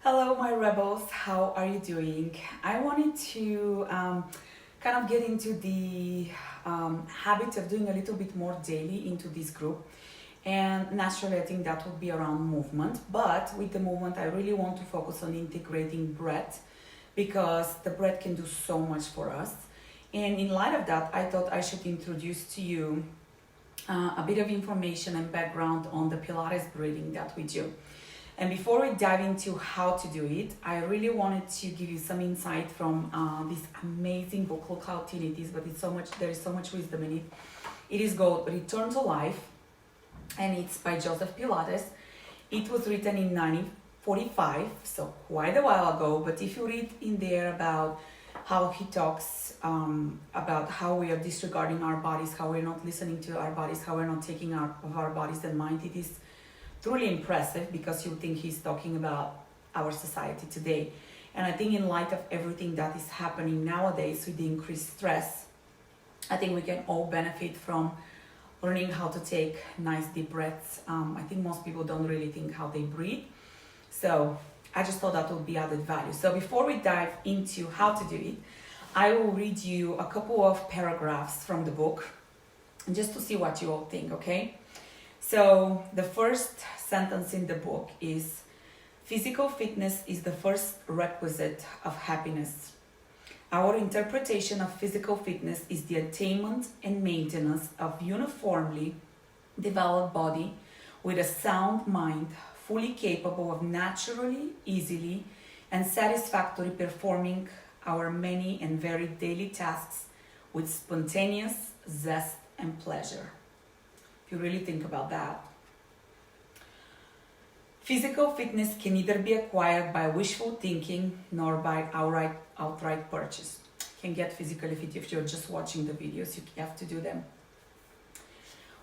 Hello, my rebels. How are you doing? I wanted to kind of get into the habit of doing a little bit more daily into this group. And naturally, I think that would be around movement. But with the movement, I really want to focus on integrating breath because the breath can do so much for us. And in light of that, I thought I should introduce to you a bit of information and background on the Pilates breathing that we do. And before we dive into how to do it, I really wanted to give you some insight from this amazing book. Look how thin it is, but there is so much wisdom in it. It is called Return to Life, and it's by Joseph Pilates. It was written in 1945, so quite a while ago. But if you read in there about how he talks about how we are disregarding our bodies, how we're not listening to our bodies, how we're not taking of our bodies and mind, it is truly impressive because you think he's talking about our society today. And I think in light of everything that is happening nowadays with the increased stress, I think we can all benefit from learning how to take nice deep breaths. I think most people don't really think how they breathe. So I just thought that would be added value. So before we dive into how to do it, I will read you a couple of paragraphs from the book just to see what you all think, okay? So the first sentence in the book is, physical fitness is the first requisite of happiness. Our interpretation of physical fitness is the attainment and maintenance of uniformly developed body with a sound mind, fully capable of naturally, easily, and satisfactorily performing our many and varied daily tasks with spontaneous zest and pleasure. You really think about that. Physical fitness can neither be acquired by wishful thinking nor by outright purchase. You can get physically fit if you're just watching the videos. You have to do them.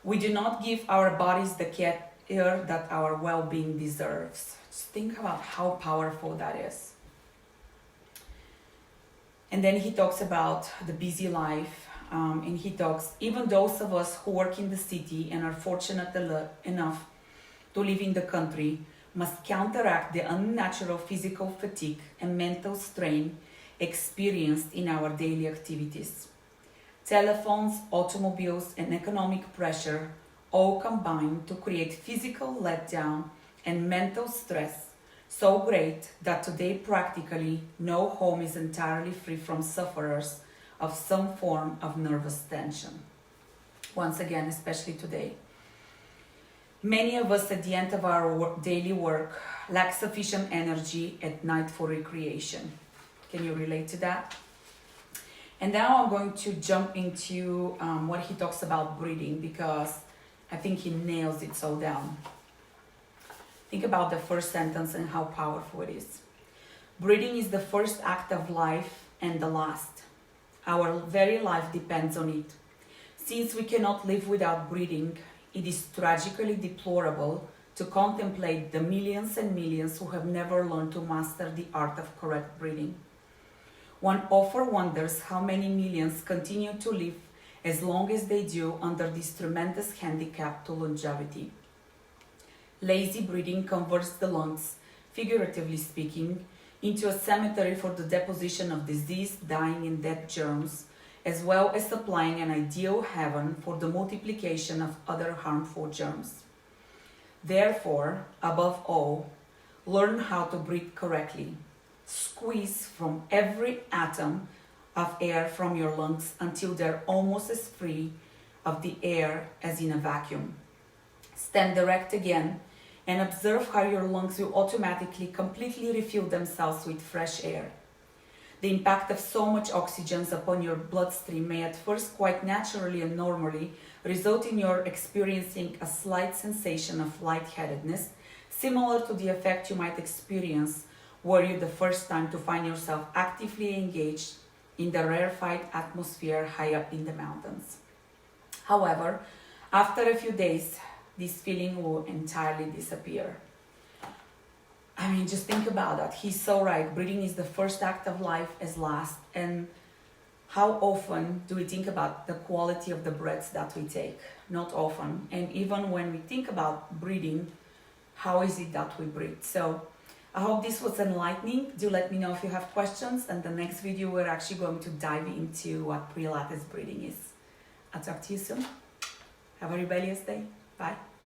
We do not give our bodies the care that our well-being deserves. Just think about how powerful that is. And then he talks about the busy life. And he talks, even those of us who work in the city and are fortunate enough to live in the country must counteract the unnatural physical fatigue and mental strain experienced in our daily activities. Telephones, automobiles, and economic pressure all combine to create physical letdown and mental stress so great that today practically no home is entirely free from sufferers of some form of nervous tension. Once again, especially today. Many of us at the end of our daily work lack sufficient energy at night for recreation. Can you relate to that? And now I'm going to jump into what he talks about breathing because I think he nails it so down. Think about the first sentence and how powerful it is. Breathing is the first act of life and the last. Our very life depends on it. Since we cannot live without breathing, it is tragically deplorable to contemplate the millions and millions who have never learned to master the art of correct breathing. One often wonders how many millions continue to live as long as they do under this tremendous handicap to longevity. Lazy breathing converts the lungs, figuratively speaking, into a cemetery for the deposition of disease, dying, and dead germs, as well as supplying an ideal heaven for the multiplication of other harmful germs. Therefore, above all, learn how to breathe correctly. Squeeze from every atom of air from your lungs until they're almost as free of the air as in a vacuum. Stand erect again and observe how your lungs will automatically completely refill themselves with fresh air. The impact of so much oxygen upon your bloodstream may at first quite naturally and normally result in your experiencing a slight sensation of lightheadedness, similar to the effect you might experience were you the first time to find yourself actively engaged in the rarefied atmosphere high up in the mountains. However, after a few days, this feeling will entirely disappear. I mean, just think about that. He's so right. Breathing is the first act of life as last. And how often do we think about the quality of the breaths that we take? Not often. And even when we think about breathing, how is it that we breathe? So I hope this was enlightening. Do let me know if you have questions, and the next video we're actually going to dive into what Pilates breathing is. I'll talk to you soon. Have a rebellious day. Bye.